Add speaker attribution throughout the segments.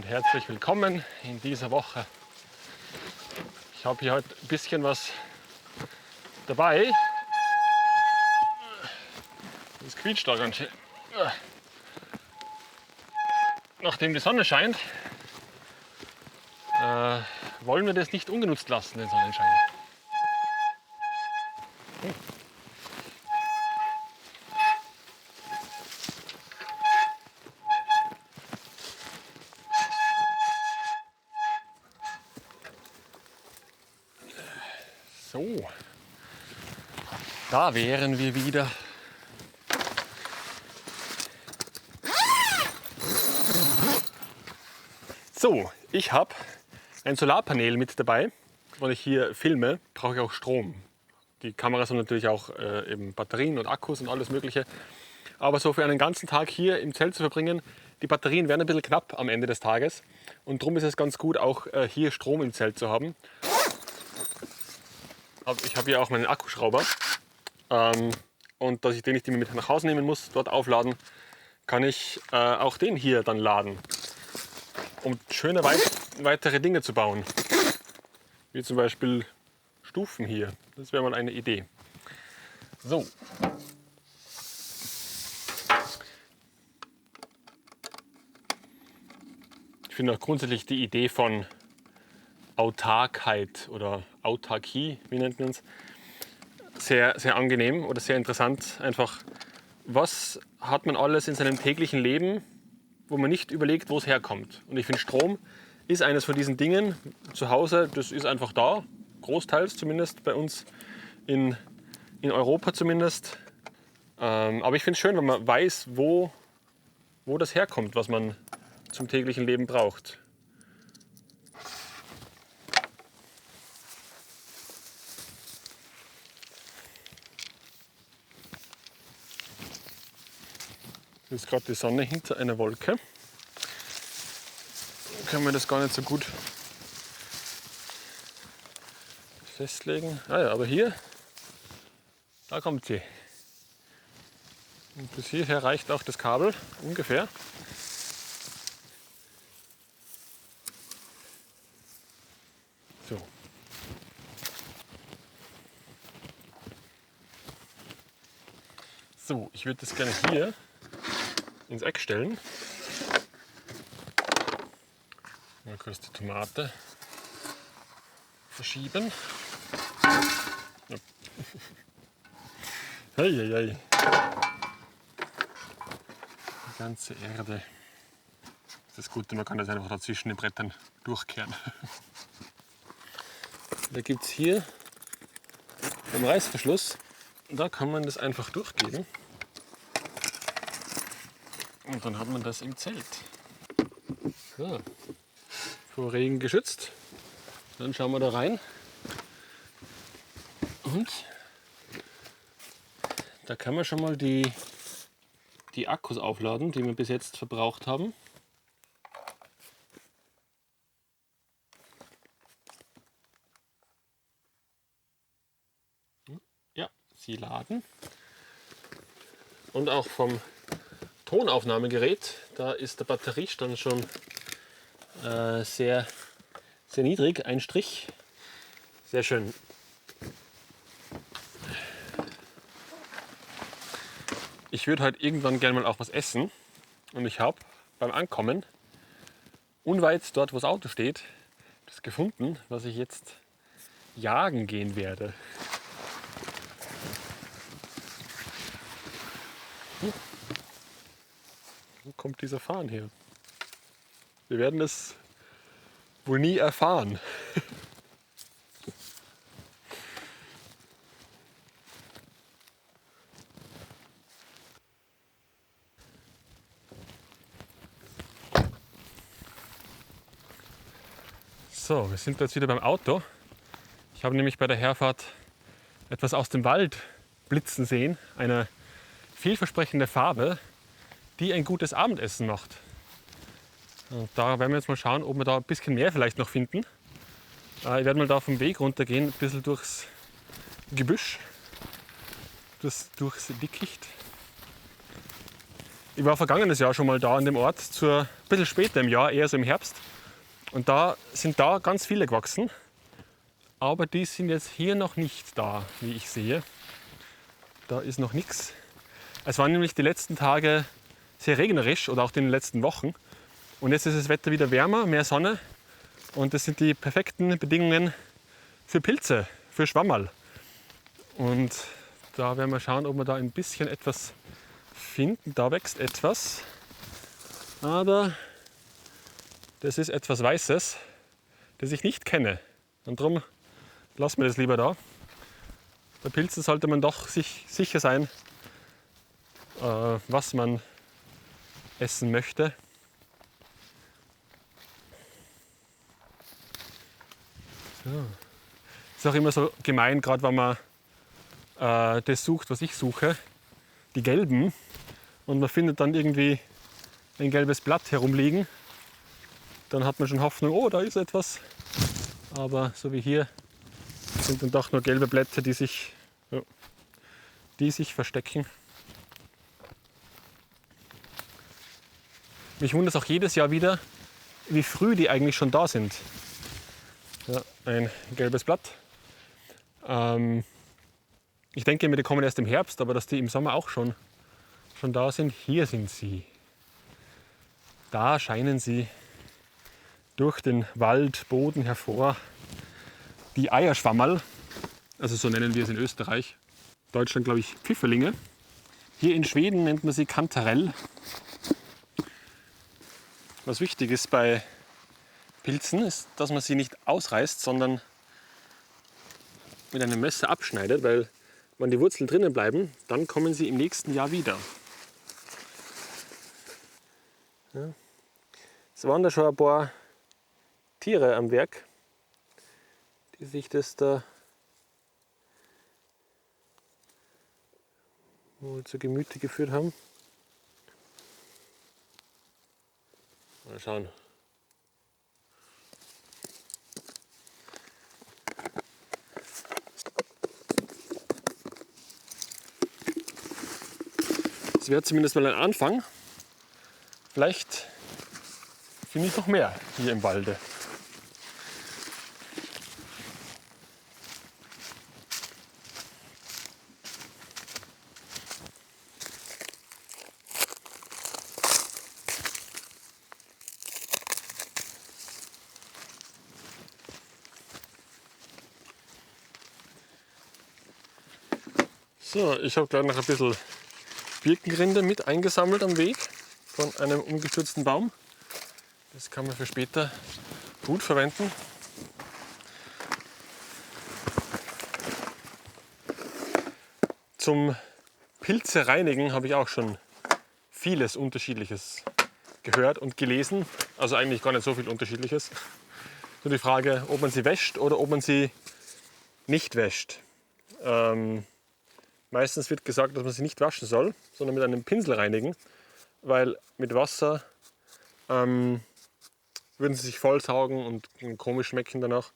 Speaker 1: herzlich willkommen in dieser Woche. Ich habe hier heute ein bisschen was dabei. Das quietscht da ganz schön. Nachdem die Sonne scheint, wollen wir das nicht ungenutzt lassen, den Sonnenschein. So, da wären wir wieder. So, ich habe ein Solarpanel mit dabei, weil ich hier filme, brauche ich auch Strom. Die Kameras haben natürlich auch eben Batterien und Akkus und alles Mögliche. Aber so für einen ganzen Tag hier im Zelt zu verbringen, die Batterien werden ein bisschen knapp am Ende des Tages. Und darum ist es ganz gut, auch hier Strom im Zelt zu haben. Ich habe hier auch meinen Akkuschrauber. Und dass ich den nicht immer mit nach Hause nehmen muss, dort aufladen, kann ich auch den hier dann laden. Um schöne weitere Dinge zu bauen. Wie zum Beispiel Stufen hier. Das wäre mal eine Idee. So. Ich finde auch grundsätzlich die Idee von Autarkheit oder Autarkie, wie nennt man es, sehr, sehr angenehm oder sehr interessant. Einfach, was hat man alles in seinem täglichen Leben, wo man nicht überlegt, wo es herkommt. Und ich finde, Strom ist eines von diesen Dingen. Zu Hause, das ist einfach da, großteils zumindest bei uns in Europa zumindest. Aber ich finde es schön, wenn man weiß, wo das herkommt, was man zum täglichen Leben braucht. Jetzt ist gerade die Sonne hinter einer Wolke. Da können wir das gar nicht so gut festlegen. Ah ja, aber hier, da kommt sie. Und bis hierher reicht auch das Kabel ungefähr. So. So, ich würde das gerne hier ins Eck stellen. Mal kurz die Tomate verschieben. Ja. Hey, hey, hey. Die ganze Erde. Das ist das Gute, man kann das einfach da zwischen den Brettern durchkehren. Da gibt es hier einen Reißverschluss. Da kann man das einfach durchgeben. Und dann hat man das im Zelt. So. Vor Regen geschützt. Dann schauen wir da rein. Und da kann man schon mal die Akkus aufladen, die wir bis jetzt verbraucht haben. Ja, sie laden. Und auch vom Tonaufnahmegerät, da ist der Batteriestand schon sehr, sehr niedrig, ein Strich. Sehr schön. Ich würde halt irgendwann gerne mal auch was essen. Und ich habe beim Ankommen, unweit dort, wo das Auto steht, das gefunden, was ich jetzt jagen gehen werde. Wo kommt dieser Farn her? Wir werden es wohl nie erfahren. So, wir sind jetzt wieder beim Auto. Ich habe nämlich bei der Herfahrt etwas aus dem Wald blitzen sehen. Eine vielversprechende Farbe, die ein gutes Abendessen macht. Und da werden wir jetzt mal schauen, ob wir da ein bisschen mehr vielleicht noch finden. Ich werde mal da vom Weg runtergehen, ein bisschen durchs Gebüsch, durchs Dickicht. Ich war vergangenes Jahr schon mal da an dem Ort, ein bisschen später im Jahr, eher so im Herbst. Und da sind da ganz viele gewachsen. Aber die sind jetzt hier noch nicht da, wie ich sehe. Da ist noch nichts. Es waren nämlich die letzten Tage sehr regnerisch oder auch in den letzten Wochen. Und jetzt ist das Wetter wieder wärmer, mehr Sonne. Und das sind die perfekten Bedingungen für Pilze, für Schwammerl. Und da werden wir schauen, ob wir da ein bisschen etwas finden. Da wächst etwas. Aber das ist etwas Weißes, das ich nicht kenne. Und darum lassen wir das lieber da. Bei Pilzen sollte man doch sich sicher sein, was man essen möchte. So. Ist auch immer so gemein, gerade wenn man das sucht, was ich suche, die gelben, und man findet dann irgendwie ein gelbes Blatt herumliegen. Dann hat man schon Hoffnung, oh, da ist etwas. Aber so wie hier sind dann doch nur gelbe Blätter, die sich verstecken. Mich wundert es auch jedes Jahr wieder, wie früh die eigentlich schon da sind. Ja, ein gelbes Blatt. Ich denke mir, die kommen erst im Herbst, aber dass die im Sommer auch schon da sind. Hier sind sie. Da scheinen sie durch den Waldboden hervor. Die Eierschwammerl, also so nennen wir es in Österreich. Deutschland glaube ich Pfifferlinge. Hier in Schweden nennt man sie Kantarell. Was wichtig ist bei Pilzen, ist, dass man sie nicht ausreißt, sondern mit einem Messer abschneidet, weil wenn die Wurzeln drinnen bleiben, dann kommen sie im nächsten Jahr wieder. Ja. Es waren da schon ein paar Tiere am Werk, die sich das da wohl zu Gemüte geführt haben. Mal schauen. Das wäre zumindest mal ein Anfang. Vielleicht finde ich noch mehr hier im Walde. So, ich habe gleich noch ein bisschen Birkenrinde mit eingesammelt am Weg von einem umgestürzten Baum. Das kann man für später gut verwenden. Zum Pilze reinigen habe ich auch schon vieles Unterschiedliches gehört und gelesen. Also eigentlich gar nicht so viel Unterschiedliches. Nur die Frage, ob man sie wäscht oder ob man sie nicht wäscht. Meistens wird gesagt, dass man sie nicht waschen soll, sondern mit einem Pinsel reinigen, weil mit Wasser würden sie sich vollsaugen und komisch schmecken danach.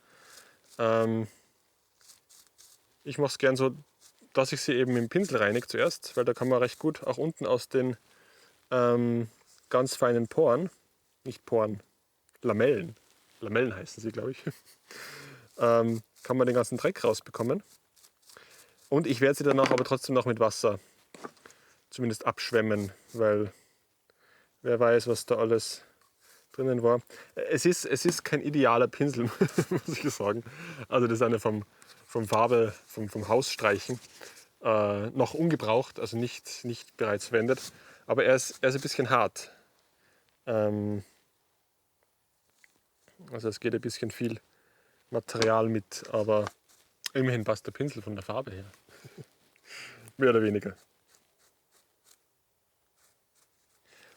Speaker 1: Ich mache es gern so, dass ich sie eben mit dem Pinsel reinige zuerst, weil da kann man recht gut auch unten aus den ganz feinen Poren, nicht Poren, Lamellen heißen sie, glaube ich, kann man den ganzen Dreck rausbekommen. Und ich werde sie danach aber trotzdem noch mit Wasser zumindest abschwemmen, weil wer weiß, was da alles drinnen war. Es ist kein idealer Pinsel, muss ich sagen. Also das ist eine vom Hausstreichen, noch ungebraucht, also nicht bereits verwendet. Aber er ist ein bisschen hart. Also es geht ein bisschen viel Material mit, aber immerhin passt der Pinsel von der Farbe her. Mehr oder weniger.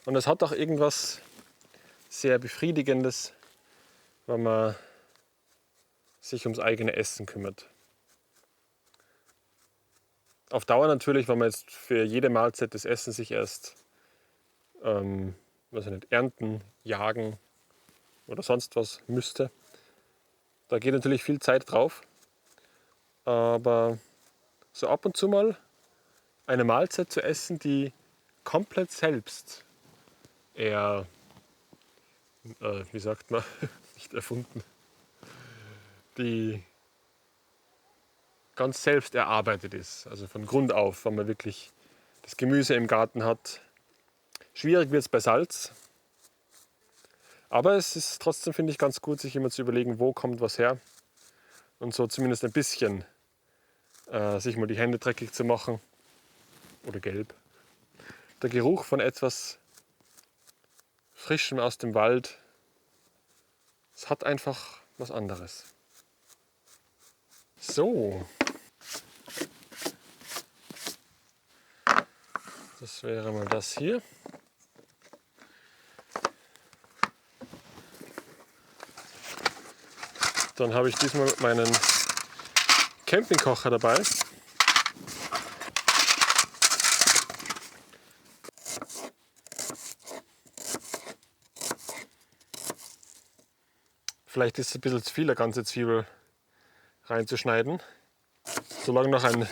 Speaker 1: Und es hat auch irgendwas sehr Befriedigendes, wenn man sich ums eigene Essen kümmert. Auf Dauer natürlich, wenn man jetzt für jede Mahlzeit des Essens sich erst ernten, jagen oder sonst was müsste. Da geht natürlich viel Zeit drauf. Aber so ab und zu mal eine Mahlzeit zu essen, die komplett selbst wie sagt man, nicht erfunden, die ganz selbst erarbeitet ist, also von Grund auf, wenn man wirklich das Gemüse im Garten hat. Schwierig wird es bei Salz, aber es ist trotzdem, finde ich, ganz gut, sich immer zu überlegen, wo kommt was her und so zumindest ein bisschen sich mal die Hände dreckig zu machen oder gelb. Der Geruch von etwas Frischem aus dem Wald, es hat einfach was anderes. So, das wäre mal das hier. Dann habe ich diesmal meinen Campingkocher dabei. Vielleicht ist es ein bisschen zu viel, eine ganze Zwiebel reinzuschneiden. Solange noch ein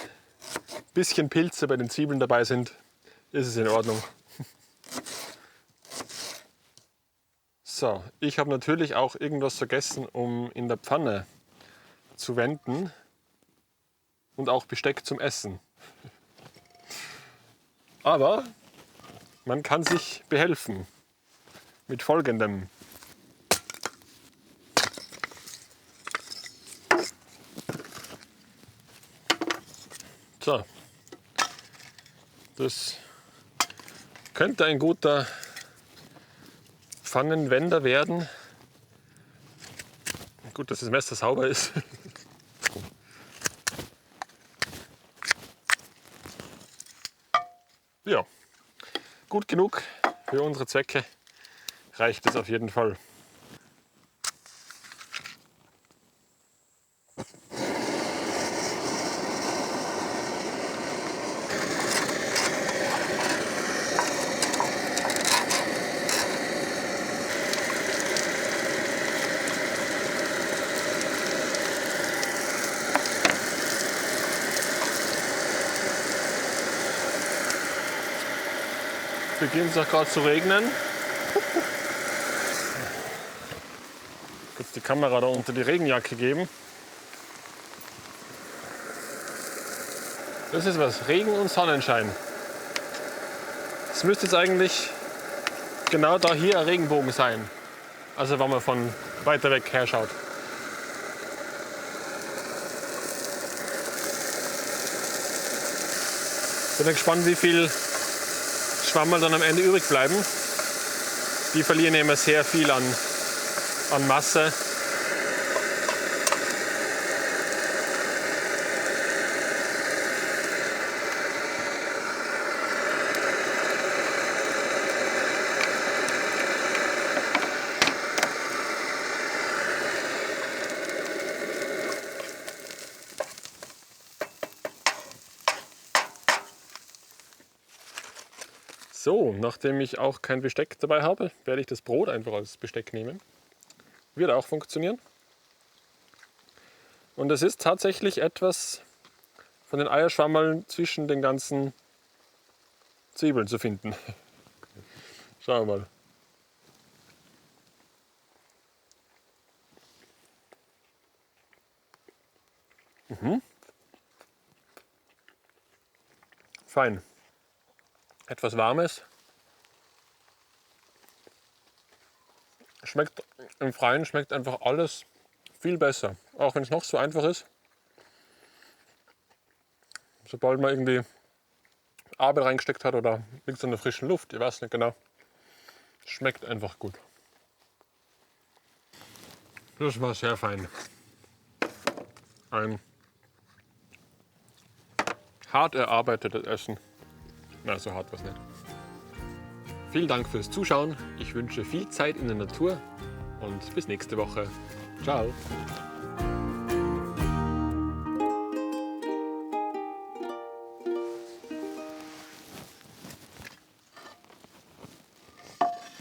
Speaker 1: bisschen Pilze bei den Zwiebeln dabei sind, ist es in Ordnung. So, ich habe natürlich auch irgendwas vergessen, um in der Pfanne zu wenden und auch Besteck zum Essen. Aber man kann sich behelfen mit folgendem. So, das könnte ein guter Pfannenwender werden. Gut, dass das Messer sauber ist. Ja, gut genug für unsere Zwecke reicht es auf jeden Fall. Beginnt es auch gerade zu regnen. Kurz die Kamera da unter die Regenjacke geben. Das ist was, Regen und Sonnenschein. Es müsste jetzt eigentlich genau da hier ein Regenbogen sein. Also wenn man von weiter weg her schaut. Bin gespannt, wie viel Schwammerl dann am Ende übrig bleiben. Die verlieren immer sehr viel an Masse. So, nachdem ich auch kein Besteck dabei habe, werde ich das Brot einfach als Besteck nehmen. Wird auch funktionieren. Und es ist tatsächlich etwas von den Eierschwammerln zwischen den ganzen Zwiebeln zu finden. Schauen wir mal. Fein. Etwas Warmes. Schmeckt im Freien, schmeckt einfach alles viel besser. Auch wenn es noch so einfach ist. Sobald man irgendwie Arbeit reingesteckt hat oder liegt es in der frischen Luft, ich weiß nicht genau. Schmeckt einfach gut. Das war sehr fein. Ein hart erarbeitetes Essen. Na, so hart was nicht. Vielen Dank fürs Zuschauen. Ich wünsche viel Zeit in der Natur und bis nächste Woche. Ciao.